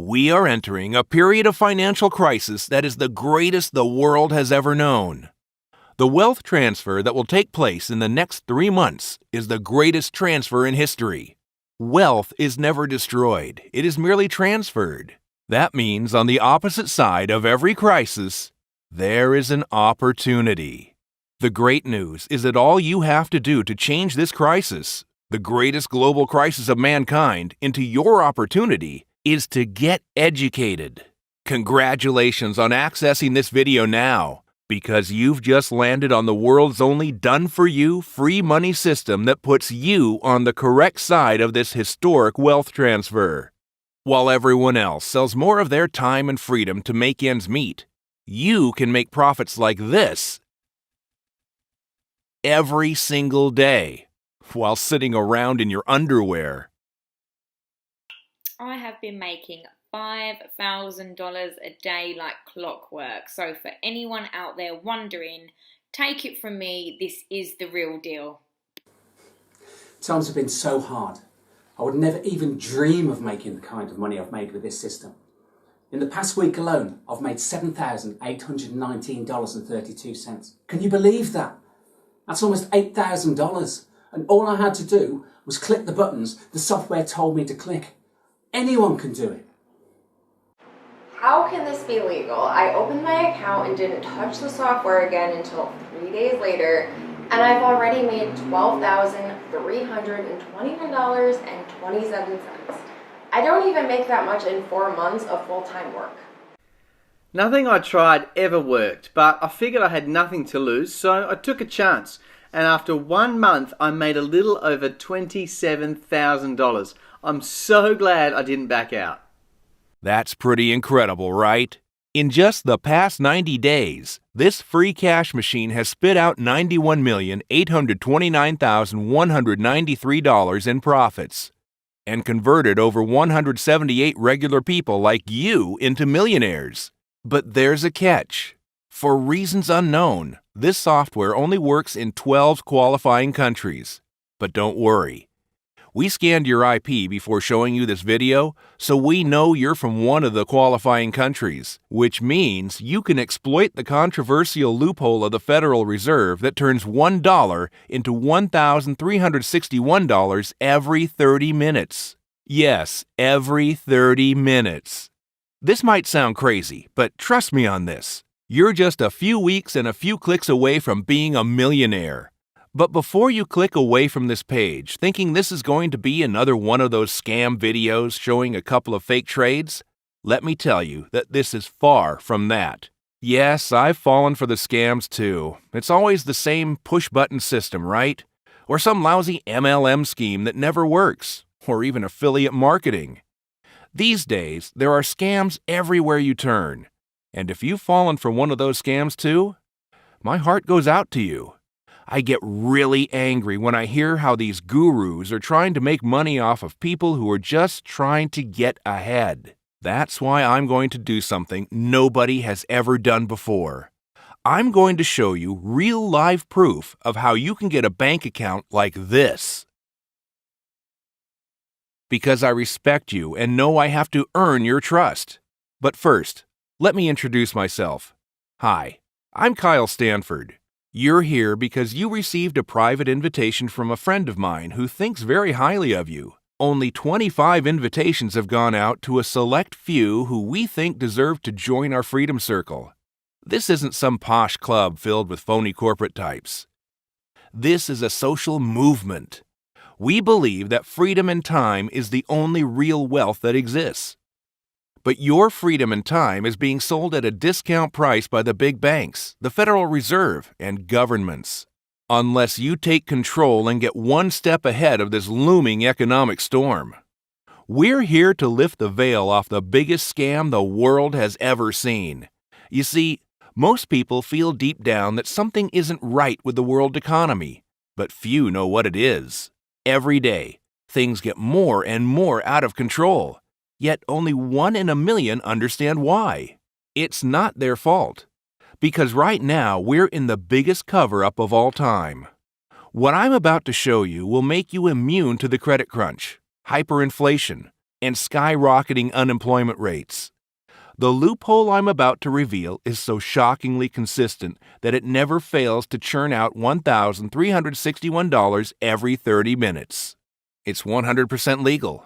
We are entering a period of financial crisis that is the greatest the world has ever known. The wealth transfer that will take place in the next 3 months is the greatest transfer in history. Wealth is never destroyed, it is merely transferred. That means on the opposite side of every crisis, there is an opportunity. The great news is that all you have to do to change this crisis, the greatest global crisis of mankind, into your opportunity is to get educated. Congratulations on accessing this video now, because you've just landed on the world's only done-for-you free money system that puts you on the correct side of this historic wealth transfer. While everyone else sells more of their time and freedom to make ends meet, you can make profits like this every single day while sitting around in your underwear. I have been making $5,000 a day like clockwork. So for anyone out there wondering, take it from me, this is the real deal. Times have been so hard. I would never even dream of making the kind of money I've made with this system. In the past week alone, I've made $7,819.32. Can you believe that? That's almost $8,000. And all I had to do was click the buttons the software told me to click. Anyone can do it. How can this be legal? I opened my account and didn't touch the software again until 3 days later, and I've already made $12,329.27. I don't even make that much in 4 months of full-time work. Nothing I tried ever worked, but I figured I had nothing to lose, so I took a chance. And after 1 month, I made a little over $27,000. I'm so glad I didn't back out. That's pretty incredible, right? In just the past 90 days, this free cash machine has spit out $91,829,193 in profits and converted over 178 regular people like you into millionaires. But there's a catch. For reasons unknown, this software only works in 12 qualifying countries. But don't worry. We scanned your IP before showing you this video, so we know you're from one of the qualifying countries, which means you can exploit the controversial loophole of the Federal Reserve that turns $1 into $1,361 every 30 minutes. Yes, every 30 minutes. This might sound crazy, but trust me on this. You're just a few weeks and a few clicks away from being a millionaire. But before you click away from this page, thinking this is going to be another one of those scam videos showing a couple of fake trades, let me tell you that this is far from that. Yes, I've fallen for the scams too. It's always the same push-button system, right? Or some lousy MLM scheme that never works, or even affiliate marketing. These days, there are scams everywhere you turn. And if you've fallen for one of those scams too, my heart goes out to you. I get really angry when I hear how these gurus are trying to make money off of people who are just trying to get ahead. That's why I'm going to do something nobody has ever done before. I'm going to show you real live proof of how you can get a bank account like this. Because I respect you and know I have to earn your trust. But first, let me introduce myself. Hi, I'm Kyle Stanford. You're here because you received a private invitation from a friend of mine who thinks very highly of you. Only 25 invitations have gone out to a select few who we think deserve to join our Freedom Circle. This isn't some posh club filled with phony corporate types. This is a social movement. We believe that freedom and time is the only real wealth that exists. But your freedom and time is being sold at a discount price by the big banks, the Federal Reserve, and governments. Unless you take control and get one step ahead of this looming economic storm. We're here to lift the veil off the biggest scam the world has ever seen. You see, most people feel deep down that something isn't right with the world economy, but few know what it is. Every day, things get more and more out of control. Yet only 1 in a million understand why. It's not their fault. Because right now we're in the biggest cover-up of all time. What I'm about to show you will make you immune to the credit crunch, hyperinflation, and skyrocketing unemployment rates. The loophole I'm about to reveal is so shockingly consistent that it never fails to churn out $1,361 every 30 minutes. It's 100% legal.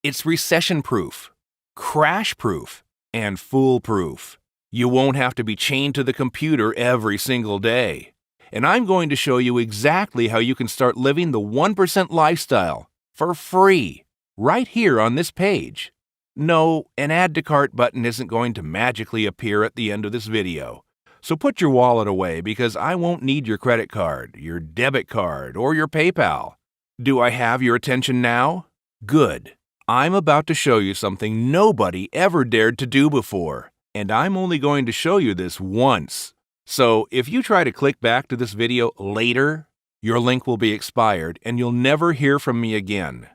It's recession-proof, crash-proof, and foolproof. You won't have to be chained to the computer every single day. And I'm going to show you exactly how you can start living the 1% lifestyle for free right here on this page. No, an add to cart button isn't going to magically appear at the end of this video. So put your wallet away because I won't need your credit card, your debit card, or your PayPal. Do I have your attention now? Good. I'm about to show you something nobody ever dared to do before, and I'm only going to show you this once. So if you try to click back to this video later, your link will be expired and you'll never hear from me again.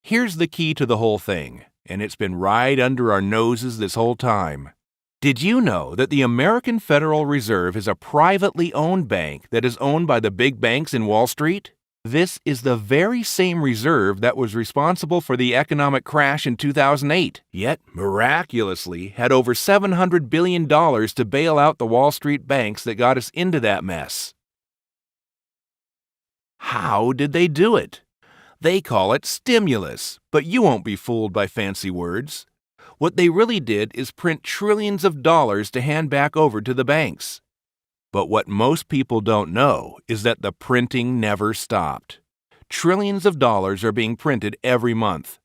Here's the key to the whole thing, and it's been right under our noses this whole time. Did you know that the American Federal Reserve is a privately owned bank that is owned by the big banks in Wall Street? This is the very same reserve that was responsible for the economic crash in 2008, yet miraculously had over $700 billion to bail out the Wall Street banks that got us into that mess. How did they do it? They call it stimulus, but you won't be fooled by fancy words. What they really did is print trillions of dollars to hand back over to the banks. But what most people don't know is that the printing never stopped. Trillions of dollars are being printed every month.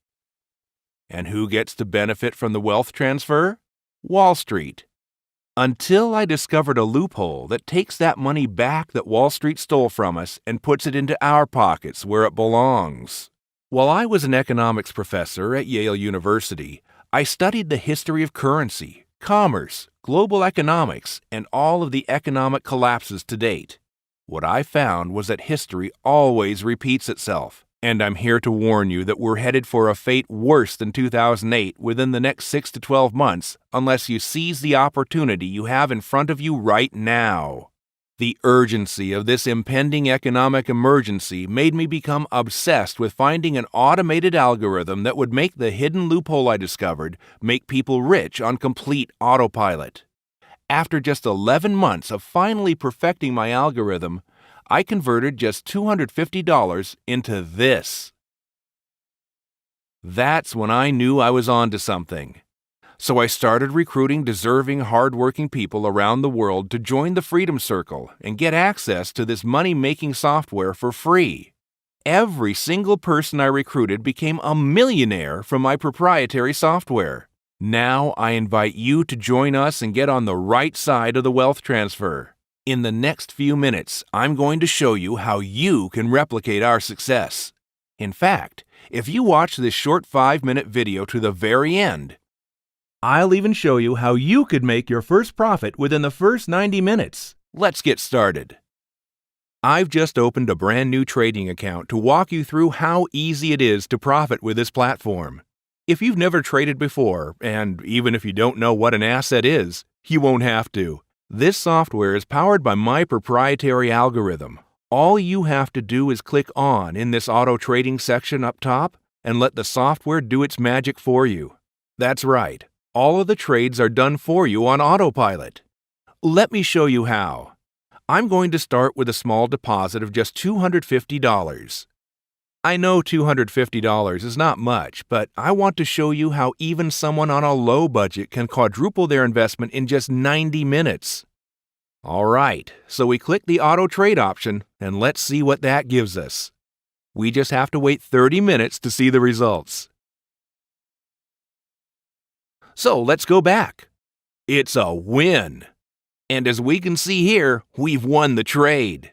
And who gets to benefit from the wealth transfer? Wall Street. Until I discovered a loophole that takes that money back that Wall Street stole from us and puts it into our pockets where it belongs. While I was an economics professor at Yale University, I studied the history of currency, commerce, global economics, and all of the economic collapses to date. What I found was that history always repeats itself, and I'm here to warn you that we're headed for a fate worse than 2008 within the next 6 to 12 months unless you seize the opportunity you have in front of you right now. The urgency of this impending economic emergency made me become obsessed with finding an automated algorithm that would make the hidden loophole I discovered make people rich on complete autopilot. After just 11 months of finally perfecting my algorithm, I converted just $250 into this. That's when I knew I was onto something. So I started recruiting deserving, hardworking people around the world to join the Freedom Circle and get access to this money-making software for free. Every single person I recruited became a millionaire from my proprietary software. Now I invite you to join us and get on the right side of the wealth transfer. In the next few minutes, I'm going to show you how you can replicate our success. In fact, if you watch this short 5-minute video to the very end, I'll even show you how you could make your first profit within the first 90 minutes. Let's get started. I've just opened a brand new trading account to walk you through how easy it is to profit with this platform. If you've never traded before, and even if you don't know what an asset is, you won't have to. This software is powered by my proprietary algorithm. All you have to do is click on in this auto trading section up top and let the software do its magic for you. That's right. All of the trades are done for you on autopilot. Let me show you how. I'm going to start with a small deposit of just $250. I know $250 is not much, but I want to show you how even someone on a low budget can quadruple their investment in just 90 minutes. All right, so we click the auto trade option and let's see what that gives us. We just have to wait 30 minutes to see the results. So let's go back. It's a win. And as we can see here, we've won the trade.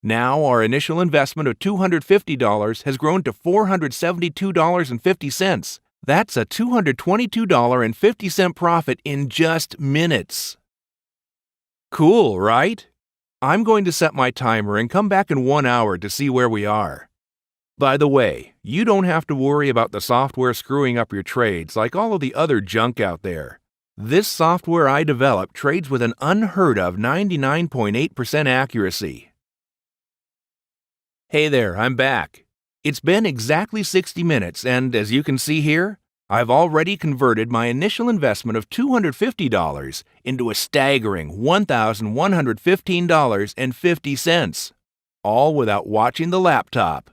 Now our initial investment of $250 has grown to $472.50. That's a $222.50 profit in just minutes. Cool, right? I'm going to set my timer and come back in 1 hour to see where we are. By the way, you don't have to worry about the software screwing up your trades like all of the other junk out there. This software I developed trades with an unheard of 99.8% accuracy. Hey there, I'm back. It's been exactly 60 minutes, and as you can see here, I've already converted my initial investment of $250 into a staggering $1,115.50, all without watching the laptop.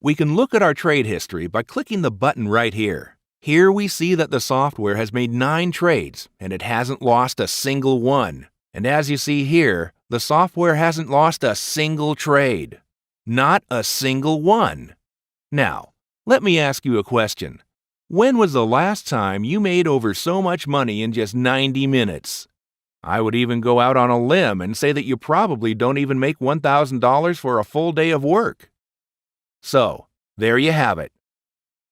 We can look at our trade history by clicking the button right here. Here we see that the software has made 9 trades and it hasn't lost a single one. And as you see here, the software hasn't lost a single trade. Not a single one. Now, let me ask you a question. When was the last time you made over so much money in just 90 minutes? I would even go out on a limb and say that you probably don't even make $1,000 for a full day of work. So, there you have it.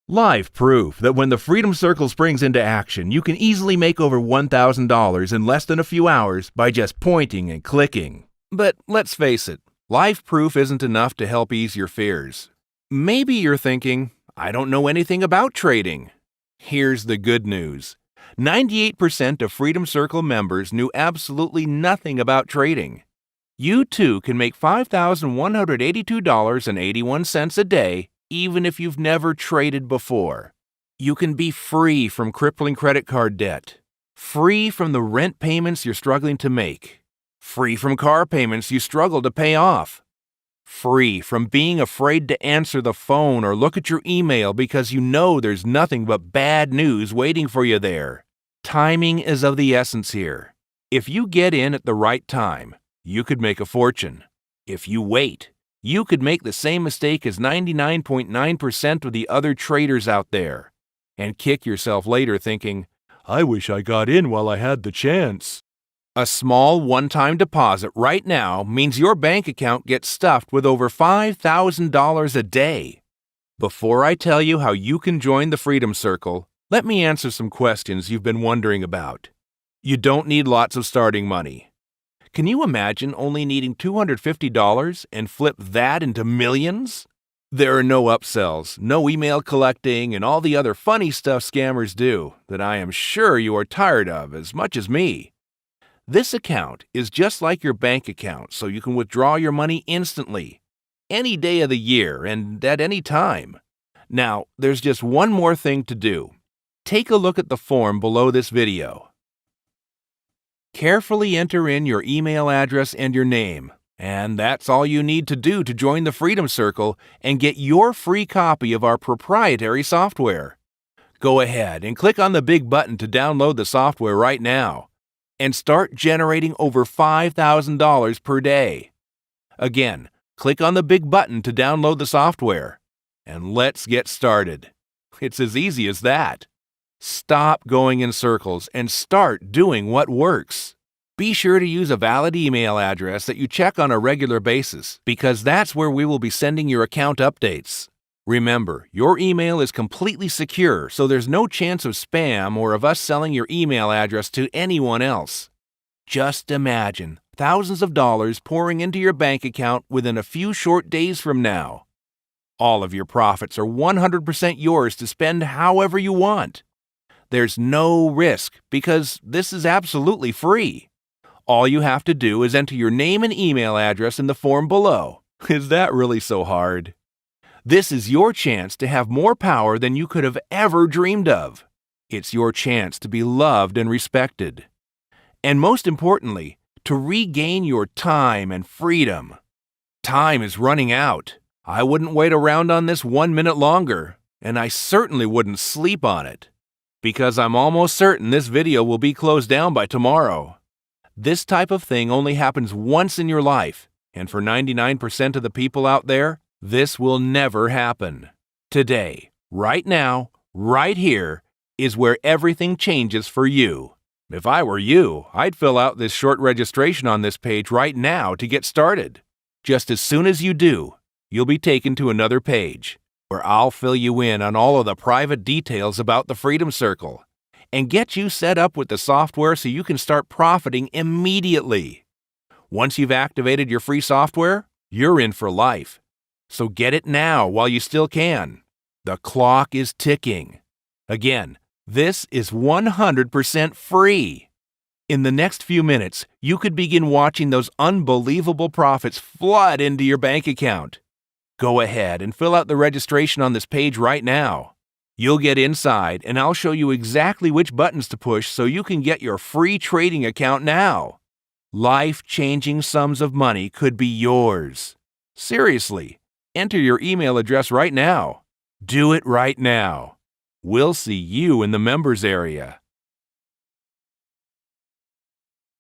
Live proof that when the Freedom Circle springs into action, you can easily make over $1,000 in less than a few hours by just pointing and clicking. But let's face it, live proof isn't enough to help ease your fears. Maybe you're thinking, I don't know anything about trading. Here's the good news. 98% of Freedom Circle members knew absolutely nothing about trading. You too can make $5,182.81 a day even if you've never traded before. You can be free from crippling credit card debt, free from the rent payments you're struggling to make, free from car payments you struggle to pay off, free from being afraid to answer the phone or look at your email because you know there's nothing but bad news waiting for you there. Timing is of the essence here. If you get in at the right time, you could make a fortune. If you wait, you could make the same mistake as 99.9% of the other traders out there and kick yourself later thinking, I wish I got in while I had the chance. A small one-time deposit right now means your bank account gets stuffed with over $5,000 a day. Before I tell you how you can join the Freedom Circle, let me answer some questions you've been wondering about. You don't need lots of starting money. Can you imagine only needing $250 and flip that into millions? There are no upsells, no email collecting, and all the other funny stuff scammers do that I am sure you are tired of as much as me. This account is just like your bank account, so you can withdraw your money instantly, any day of the year and at any time. Now, there's just one more thing to do. Take a look at the form below this video. Carefully enter in your email address and your name, and that's all you need to do to join the Freedom Circle and get your free copy of our proprietary software. Go ahead and click on the big button to download the software right now and start generating over $5,000 per day. Again, click on the big button to download the software, and let's get started. It's as easy as that. Stop going in circles and start doing what works. Be sure to use a valid email address that you check on a regular basis because that's where we will be sending your account updates. Remember, your email is completely secure, so there's no chance of spam or of us selling your email address to anyone else. Just imagine thousands of dollars pouring into your bank account within a few short days from now. All of your profits are 100% yours to spend however you want. There's no risk because this is absolutely free. All you have to do is enter your name and email address in the form below. Is that really so hard? This is your chance to have more power than you could have ever dreamed of. It's your chance to be loved and respected. And most importantly, to regain your time and freedom. Time is running out. I wouldn't wait around on this 1 minute longer, and I certainly wouldn't sleep on it. Because I'm almost certain this video will be closed down by tomorrow. This type of thing only happens once in your life, and for 99% of the people out there, this will never happen. Today, right now, right here, is where everything changes for you. If I were you, I'd fill out this short registration on this page right now to get started. Just as soon as you do, you'll be taken to another page, where I'll fill you in on all of the private details about the Freedom Circle and get you set up with the software so you can start profiting immediately. Once you've activated your free software, you're in for life. So get it now while you still can. The clock is ticking. Again, this is 100% free. In the next few minutes, you could begin watching those unbelievable profits flood into your bank account. Go ahead and fill out the registration on this page right now. You'll get inside and I'll show you exactly which buttons to push so you can get your free trading account now. Life-changing sums of money could be yours. Seriously, enter your email address right now. Do it right now. We'll see you in the members area.